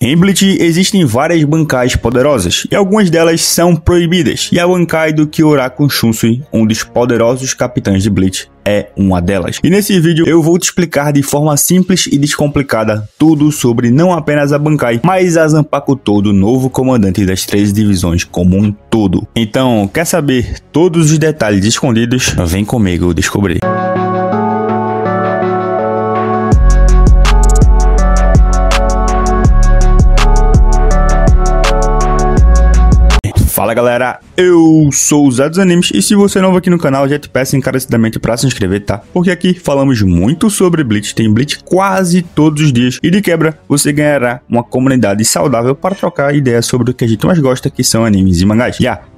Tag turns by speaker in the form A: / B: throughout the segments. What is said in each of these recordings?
A: Em Bleach existem várias bancais poderosas, e algumas delas são proibidas, e a Bankai do Kyoraku Shunsui, um dos poderosos capitães de Bleach, é uma delas. E nesse vídeo eu vou te explicar de forma simples e descomplicada tudo sobre não apenas a Bankai, mas a Zanpakuto do novo comandante das 13 divisões como um todo. Então, quer saber todos os detalhes escondidos? Vem comigo descobrir. Fala galera, eu sou o Zé dos Animes e se você é novo aqui no canal, já te peço encarecidamente para se inscrever, tá? Porque aqui falamos muito sobre Bleach, tem Bleach quase todos os dias e de quebra você ganhará uma comunidade saudável para trocar ideias sobre o que a gente mais gosta, que são animes e mangás.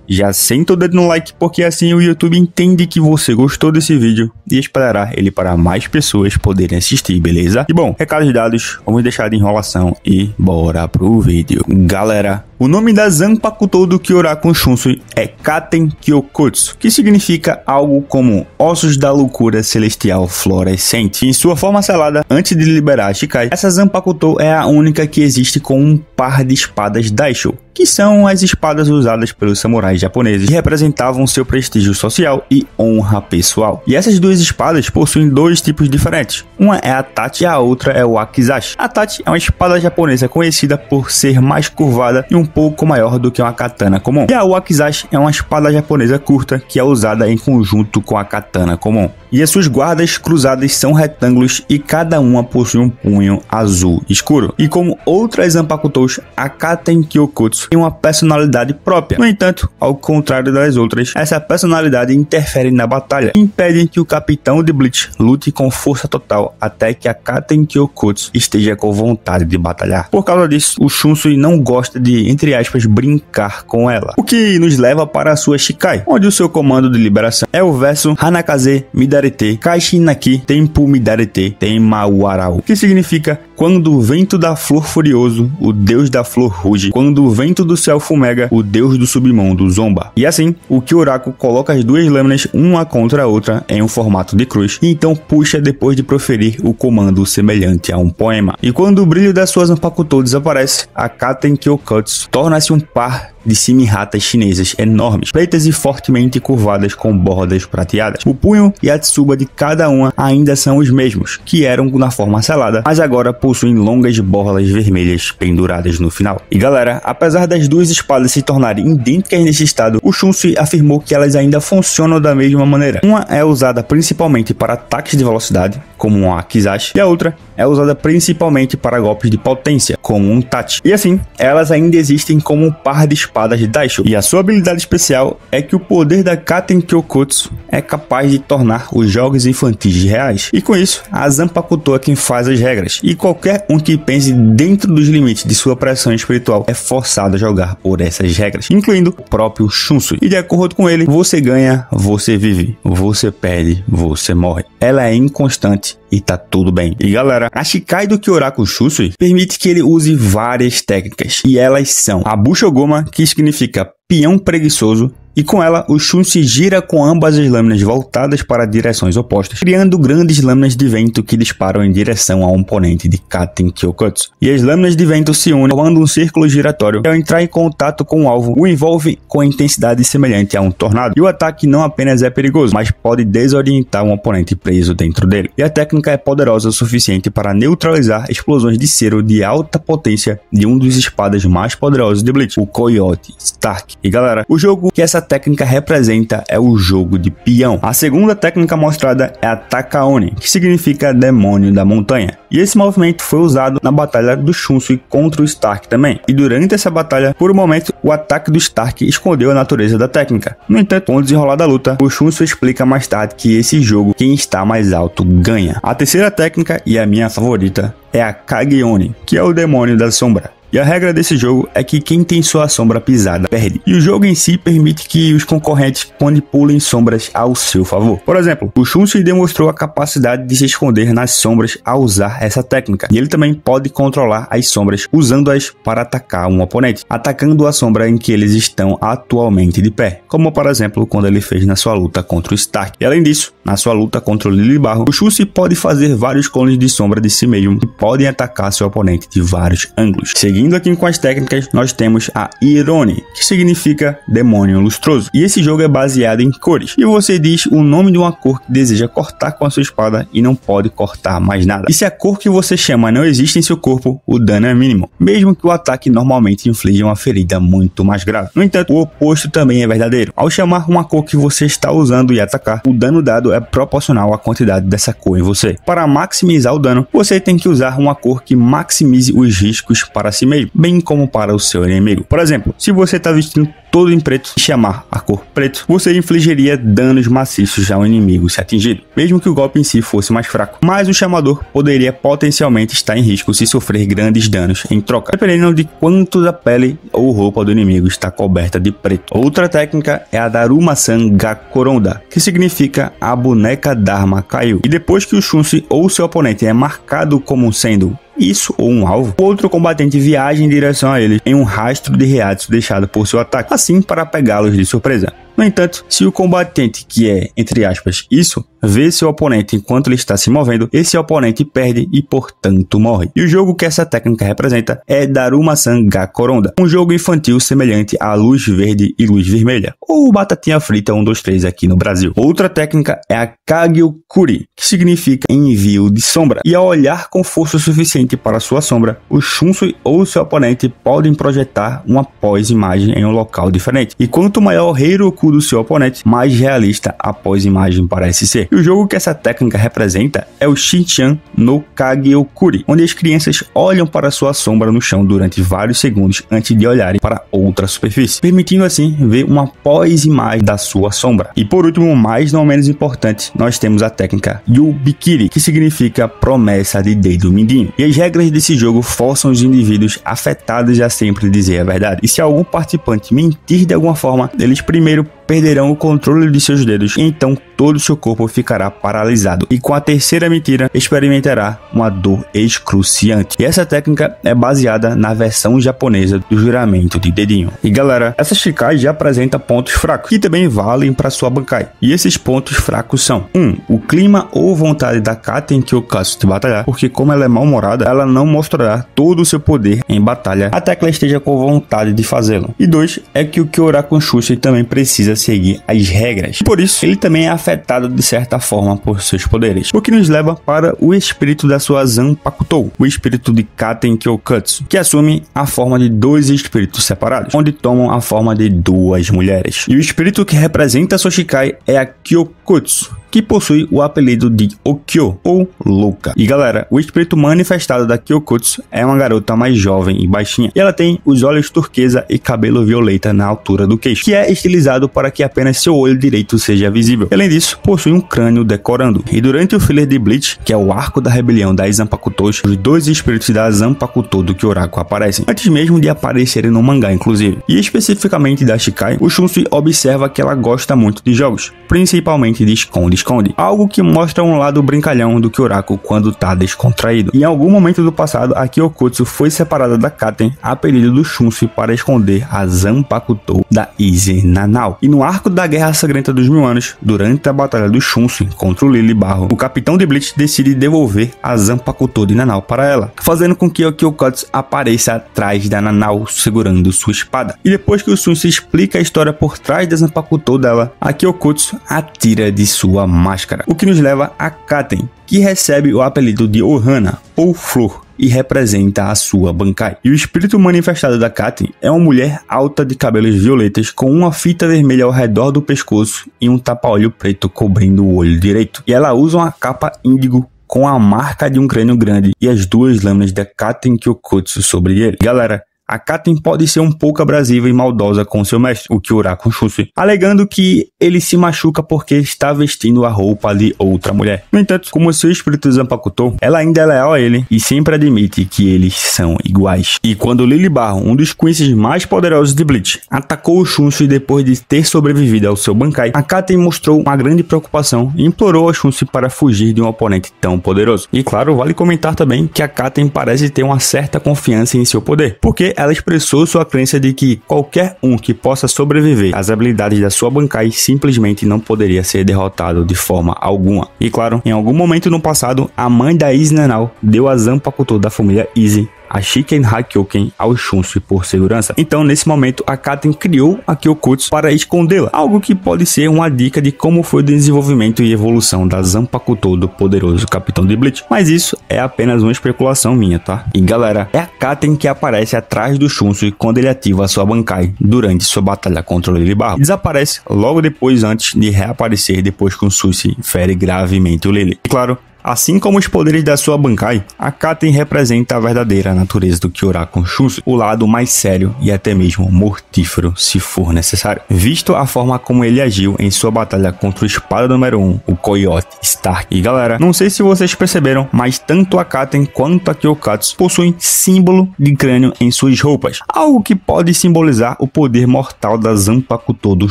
A: Já senta o dedo no like, porque assim o YouTube entende que você gostou desse vídeo e espalhará ele para mais pessoas poderem assistir, beleza? E bom, recados dados, vamos deixar de enrolação e bora pro vídeo. Galera, o nome da Zanpakuto do Kyoraku Shunsui é Katen Kyokutsu, que significa algo como Ossos da Loucura Celestial Florescente. Em sua forma selada, antes de liberar a Shikai, essa Zanpakuto é a única que existe com um par de espadas Daisho, que são as espadas usadas pelos samurais japoneses, que representavam seu prestígio social e honra pessoal. E essas duas espadas possuem dois tipos diferentes. Uma é a Tachi e a outra é o Wakizashi. A Tachi é uma espada japonesa conhecida por ser mais curvada e um pouco maior do que uma katana comum. E a Wakizashi é uma espada japonesa curta que é usada em conjunto com a katana comum. E as suas guardas cruzadas são retângulos e cada uma possui um punho azul escuro. E como outras Zanpakutos, a Katen Kyokutsu tem uma personalidade própria. No entanto, ao contrário das outras, essa personalidade interfere na batalha e impede que o capitão de Bleach lute com força total até que a Katen Kyokutsu esteja com vontade de batalhar. Por causa disso, o Shunsui não gosta de, entre aspas, brincar com ela. O que nos leva para a sua Shikai, onde o seu comando de liberação é o verso Hanakaze Midarete Kaishinaki Tempu Midarete Temauarau, que significa quando o vento da flor furioso, o deus da flor ruge, quando o vento do céu fumega, o deus do submundo zomba. E assim, o Kyoraku coloca as duas lâminas uma contra a outra em um formato de cruz, e então puxa depois de proferir o comando semelhante a um poema. E quando o brilho da sua Zanpakuto desaparece, a Katen Kyokutsu torna-se um par de semi-ratas chinesas enormes, pretas e fortemente curvadas com bordas prateadas. O punho e a tsuba de cada uma ainda são os mesmos, que eram na forma selada, mas agora possuem longas borlas vermelhas penduradas no final. E galera, apesar das duas espadas se tornarem idênticas nesse estado, o Shunsui afirmou que elas ainda funcionam da mesma maneira. Uma é usada principalmente para ataques de velocidade, como um Wakizashi, e a outra é usada principalmente para golpes de potência, como um Tachi. E assim, elas ainda existem como um par de espadas de Daisho. E a sua habilidade especial é que o poder da Katen Kyokutsu é capaz de tornar os jogos infantis reais. E com isso, a Zanpakuto é quem faz as regras. E qualquer um que pense dentro dos limites de sua pressão espiritual é forçado a jogar por essas regras, incluindo o próprio Shunsui. E de acordo com ele, você ganha, você vive. Você perde, você morre. Ela é inconstante e tá tudo bem. E galera, a Shikai do Kyoraku Shunsui permite que ele use várias técnicas, e elas são a Bushogoma, que significa peão preguiçoso, e com ela o Shunsui gira com ambas as lâminas voltadas para direções opostas, criando grandes lâminas de vento que disparam em direção ao oponente de Katen Kyokutsu. E as lâminas de vento se unem formando um círculo giratório e ao entrar em contato com o alvo, o envolve com intensidade semelhante a um tornado. E o ataque não apenas é perigoso, mas pode desorientar um oponente preso dentro dele. E a técnica é poderosa o suficiente para neutralizar explosões de cero de alta potência de um dos espadas mais poderosos de Bleach, o Coyote Stark. E galera, o jogo que essa técnica representa é o jogo de peão. A segunda técnica mostrada é a Takaoni, que significa demônio da montanha. E esse movimento foi usado na batalha do Shunsui contra o Stark também. E durante essa batalha, por um momento, o ataque do Stark escondeu a natureza da técnica. No entanto, com o desenrolar da luta, o Shunsui explica mais tarde que esse jogo, quem está mais alto ganha. A terceira técnica, e a minha favorita, é a Kageoni, que é o demônio da sombra. E a regra desse jogo é que quem tem sua sombra pisada perde. E o jogo em si permite que os concorrentes manipulem sombras ao seu favor. Por exemplo, o Shunsui demonstrou a capacidade de se esconder nas sombras ao usar essa técnica. E ele também pode controlar as sombras usando-as para atacar um oponente, atacando a sombra em que eles estão atualmente de pé. Como por exemplo, quando ele fez na sua luta contra o Stark. E além disso, na sua luta contra o Lily Barro, o Shunsui pode fazer vários clones de sombra de si mesmo que podem atacar seu oponente de vários ângulos. Seguindo Seguindo aqui com as técnicas, nós temos a Irone, que significa demônio lustroso. E esse jogo é baseado em cores. E você diz o nome de uma cor que deseja cortar com a sua espada e não pode cortar mais nada. E se a cor que você chama não existe em seu corpo, o dano é mínimo, mesmo que o ataque normalmente inflija uma ferida muito mais grave. No entanto, o oposto também é verdadeiro. Ao chamar uma cor que você está usando e atacar, o dano dado é proporcional à quantidade dessa cor em você. Para maximizar o dano, você tem que usar uma cor que maximize os riscos para si mesmo, bem como para o seu inimigo. Por exemplo, se você está vestindo todo em preto e chamar a cor preto, você infligiria danos maciços ao inimigo se atingido, mesmo que o golpe em si fosse mais fraco. Mas o chamador poderia potencialmente estar em risco se sofrer grandes danos em troca, dependendo de quanto da pele ou roupa do inimigo está coberta de preto. Outra técnica é a Daruma-san Gakoronda, que significa a boneca Dharma caiu. E depois que o Shunshi ou seu oponente é marcado como sendo isso ou um alvo, outro combatente viaja em direção a ele em um rastro de Reiatsu deixado por seu ataque, assim para pegá-los de surpresa. No entanto, se o combatente, que é, entre aspas, isso, vê seu oponente enquanto ele está se movendo, esse oponente perde e, portanto, morre. E o jogo que essa técnica representa é Daruma-san Gakoronda, um jogo infantil semelhante à Luz Verde e Luz Vermelha, ou Batatinha Frita 123 aqui no Brasil. Outra técnica é a Kagyo-kuri, que significa envio de sombra, e ao olhar com força suficiente para sua sombra, o Shunshi ou seu oponente podem projetar uma pós-imagem em um local diferente. E quanto maior o Heiroku do seu oponente, mais realista a pós-imagem parece ser. E o jogo que essa técnica representa é o Shinchan no Kagyo-kuri, onde as crianças olham para sua sombra no chão durante vários segundos antes de olharem para outra superfície, permitindo assim ver uma pós-imagem da sua sombra. E por último, mas não menos importante, nós temos a técnica Yubikiri, que significa promessa de dedo mindinho. E as regras desse jogo forçam os indivíduos afetados a sempre dizer a verdade. E se algum participante mentir de alguma forma, eles primeiro perderão o controle de seus dedos, e então todo o seu corpo ficará paralisado, e com a terceira mentira experimentará uma dor excruciante. E essa técnica é baseada na versão japonesa do juramento de dedinho. E galera, essa Shikai já apresenta pontos fracos, que também valem para sua Bankai. E esses pontos fracos são: 1. O clima ou vontade da Katen Kyokatsu de batalhar, porque como ela é mal-humorada, ela não mostrará todo o seu poder em batalha até que ela esteja com vontade de fazê-lo. E 2. É que o Kyoraku Shunshi também precisa seguir as regras. Por isso, ele também é afetado de certa forma por seus poderes, o que nos leva para o espírito da sua Zanpakutou, o espírito de Katen Kyokatsu, que assume a forma de dois espíritos separados, onde tomam a forma de duas mulheres. E o espírito que representa a sua Shikai é a Kyokutsu, que possui o apelido de Okyo, ou louca. E galera, o espírito manifestado da Kyokutsu é uma garota mais jovem e baixinha, e ela tem os olhos turquesa e cabelo violeta na altura do queixo, que é estilizado para que apenas seu olho direito seja visível. Além disso, possui um crânio decorando. E durante o filler de Bleach, que é o arco da rebelião das Zanpakutous, os dois espíritos da Zanpakutou do Kyoraku aparecem, antes mesmo de aparecerem no mangá inclusive. E especificamente da Shikai, o Shunshi observa que ela gosta muito de jogos, principalmente de esconde-esconde, algo que mostra um lado brincalhão do Kyoraku quando tá descontraído. E em algum momento do passado, a Kyokutsu foi separada da Katen a pedido do Shunshi para esconder a Zanpakutou da Izzy Nanao. E no arco da Guerra Sangrenta dos 1000 anos, durante a batalha do Shunshi contra o Lily Barro, o capitão de Bleach decide devolver a Zanpakutou de Nanao para ela, fazendo com que a Kyokutsu apareça atrás da Nanao segurando sua espada. E depois que o Shunshi explica a história por trás da Zanpakutou dela, a Kyokutsu atira de sua máscara, o que nos leva a Katen, que recebe o apelido de Ohana, ou Flor, e representa a sua Bankai. E o espírito manifestado da Katen é uma mulher alta de cabelos violetas com uma fita vermelha ao redor do pescoço e um tapa-olho preto cobrindo o olho direito. E ela usa uma capa índigo com a marca de um crânio grande e as duas lâminas da Katen Kyokutsu sobre ele. Galera, a Katen pode ser um pouco abrasiva e maldosa com seu mestre, o Kyoraku Shunshi, alegando que ele se machuca porque está vestindo a roupa de outra mulher. No entanto, como seu espírito Zanpakutou, ela ainda é leal a ele e sempre admite que eles são iguais. E quando Lily Barro, um dos Quincy's mais poderosos de Bleach, atacou o Shunshi depois de ter sobrevivido ao seu Bankai, a Katen mostrou uma grande preocupação e implorou ao Shunshi para fugir de um oponente tão poderoso. E claro, vale comentar também que a Katen parece ter uma certa confiança em seu poder, porque ela expressou sua crença de que qualquer um que possa sobreviver às habilidades da sua Bankai simplesmente não poderia ser derrotado de forma alguma. E claro, em algum momento no passado, a mãe da Izzy Nanao deu a Zanpakutou da família Izzy a Shiken Hakyoken ao Shunsui por segurança. Então, nesse momento, a Katen criou a Kyokutsu para escondê-la, algo que pode ser uma dica de como foi o desenvolvimento e evolução da Zanpakuto do poderoso Capitão de Bleach. Mas isso é apenas uma especulação minha, tá? E galera, é a Katen que aparece atrás do Shunsui quando ele ativa a sua Bankai durante sua batalha contra o Lily Barro. E desaparece logo depois, antes de reaparecer depois que o Shunsui fere gravemente o Lily. E claro, assim como os poderes da sua Bankai, a Katen representa a verdadeira natureza do Kyoraku Shunsui, o lado mais sério e até mesmo mortífero se for necessário. Visto a forma como ele agiu em sua batalha contra o espada número 1, o Coyote Stark. E galera, não sei se vocês perceberam, mas tanto a Katen quanto a Kyokatsu possuem símbolo de crânio em suas roupas, algo que pode simbolizar o poder mortal da Zanpakuto do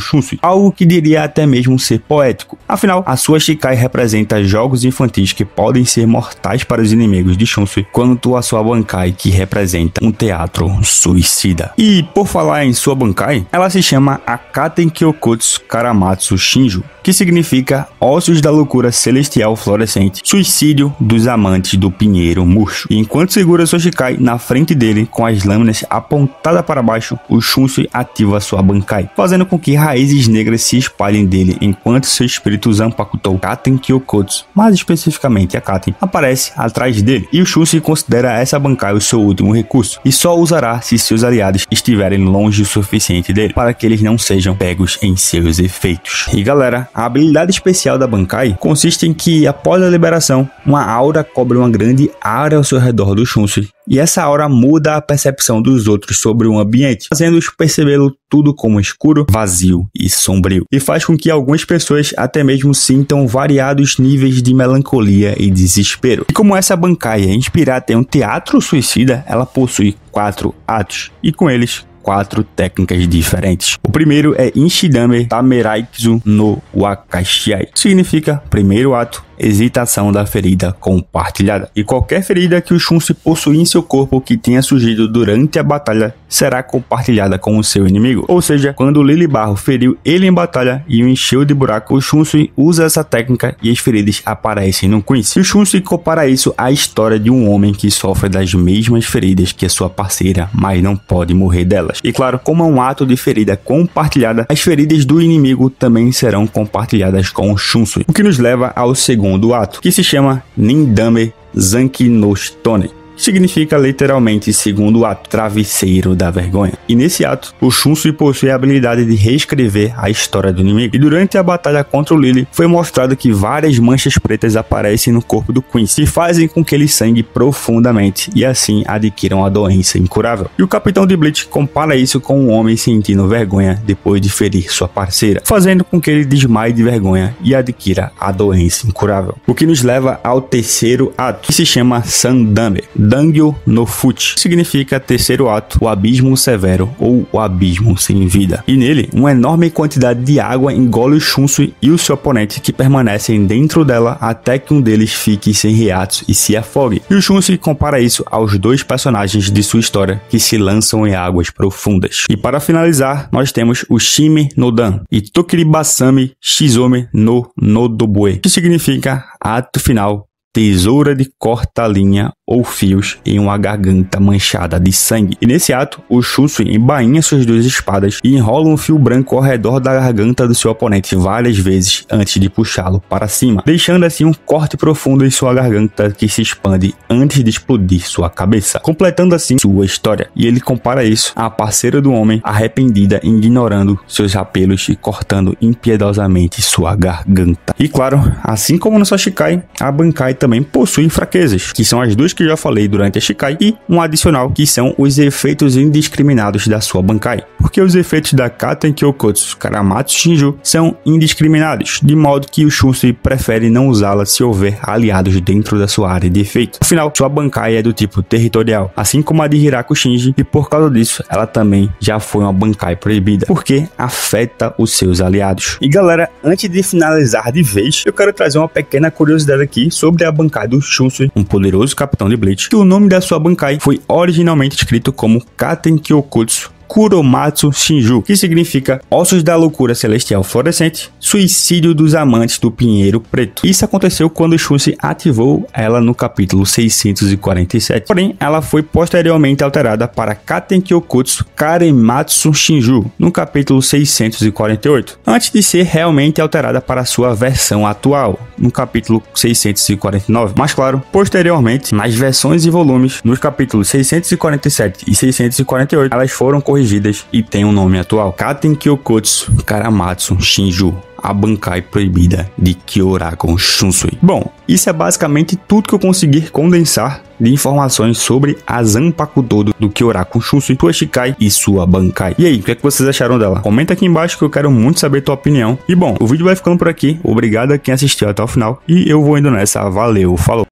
A: Shunsui, algo que diria até mesmo ser poético. Afinal, a sua Shikai representa jogos infantis que podem ser mortais para os inimigos de Shunsui, quanto a sua Bankai, que representa um teatro suicida. E por falar em sua Bankai, ela se chama a Katen Kyokutsu Karamatsu Shinju, que significa Ossos da Loucura Celestial Florescente, suicídio dos amantes do pinheiro murcho. E enquanto segura sua Shikai na frente dele com as lâminas apontadas para baixo, o Shunsui ativa sua Bankai, fazendo com que raízes negras se espalhem dele enquanto seu espírito Zanpakuto Katen Kyokutsu, mais especificamente a Katen, aparece atrás dele. E o Shunsui considera essa Bankai o seu último recurso e só usará se seus aliados estiverem longe o suficiente dele para que eles não sejam pegos em seus efeitos. E galera, a habilidade especial da Bankai consiste em que, após a liberação, uma aura cobre uma grande área ao seu redor do Shunsui, e essa aura muda a percepção dos outros sobre o ambiente, fazendo-os percebê-lo tudo como escuro, vazio e sombrio, e faz com que algumas pessoas até mesmo sintam variados níveis de melancolia e desespero. E como essa Bankai é inspirada em um teatro suicida, ela possui 4 atos, e com eles 4 técnicas diferentes. O primeiro é Inshidame Tameraitsu no Wakashiai. Significa primeiro ato, hesitação da ferida compartilhada. E qualquer ferida que o Shunsui possui em seu corpo que tenha surgido durante a batalha será compartilhada com o seu inimigo. Ou seja, quando o Lily Barro feriu ele em batalha e o encheu de buraco, o Shunsui usa essa técnica e as feridas aparecem no Quincy. E o Shunsui compara isso à história de um homem que sofre das mesmas feridas que a sua parceira, mas não pode morrer delas. E claro, como é um ato de ferida compartilhada, as feridas do inimigo também serão compartilhadas com o Shunsui. O que nos leva ao segundo ato, que se chama Nindame Zanki no Shitone. Significa literalmente segundo ato, travesseiro da vergonha. E nesse ato, o Shunsui possui a habilidade de reescrever a história do inimigo. E durante a batalha contra o Lily, foi mostrado que várias manchas pretas aparecem no corpo do Quincy e fazem com que ele sangue profundamente e assim adquiram a doença incurável. E o Capitão de Bleach compara isso com um homem sentindo vergonha depois de ferir sua parceira, fazendo com que ele desmaie de vergonha e adquira a doença incurável. O que nos leva ao terceiro ato, que se chama Sandame Dangyo no Fuchi, significa terceiro ato, o abismo severo ou o abismo sem vida. E nele, uma enorme quantidade de água engole o Shunsui e o seu oponente, que permanecem dentro dela até que um deles fique sem reatos e se afogue. E o Shunsui compara isso aos 2 personagens de sua história que se lançam em águas profundas. E para finalizar, nós temos o Shime no Dan e Tokiribasami Shizome no Nodobue, que significa ato final, tesoura de corta-linha ou fios em uma garganta manchada de sangue. E nesse ato, o Shunsui embainha suas 2 espadas e enrola um fio branco ao redor da garganta do seu oponente várias vezes antes de puxá-lo para cima, deixando assim um corte profundo em sua garganta que se expande antes de explodir sua cabeça, completando assim sua história. E ele compara isso à parceira do homem arrependida, ignorando seus apelos e cortando impiedosamente sua garganta. E claro, assim como no Sashikai, a Bankai também possui fraquezas, que são as 2 que eu já falei durante a Shikai, e um adicional, que são os efeitos indiscriminados da sua Bankai, porque os efeitos da Katen Kyokutsu Karamatsu Shinju são indiscriminados, de modo que o Shunsui prefere não usá-la se houver aliados dentro da sua área de efeito. Afinal, sua Bankai é do tipo territorial, assim como a de Hiraku Shinji, e por causa disso, ela também já foi uma Bankai proibida, porque afeta os seus aliados. E galera, antes de finalizar de vez, eu quero trazer uma pequena curiosidade aqui sobre a Bankai do Shunsui, um poderoso capitão de Bleach, que o nome da sua Bankai foi originalmente escrito como Katen Kyokutsu Kuromatsu Shinju, que significa Ossos da Loucura Celestial Florescente, Suicídio dos Amantes do Pinheiro Preto. Isso aconteceu quando Shunsi ativou ela no capítulo 647, porém ela foi posteriormente alterada para Katenkyokutsu Karematsu Shinju no capítulo 648, antes de ser realmente alterada para sua versão atual, no capítulo 649. Mas claro, posteriormente, nas versões e volumes, nos capítulos 647 e 648, elas foram corrigidas e têm um nome atual: Katenkyokutsu Karamatsu Shinju, a Bankai Proibida de Kyoragon Shunsui. Bom, isso é basicamente tudo que eu consegui condensar de informações sobre a Zanpaku Todo do Kyoragon Shunsui, sua Shikai e sua Bankai. E aí, o que é que vocês acharam dela? Comenta aqui embaixo que eu quero muito saber tua opinião. E bom, o vídeo vai ficando por aqui. Obrigado a quem assistiu até o final e eu vou indo nessa. Valeu, falou!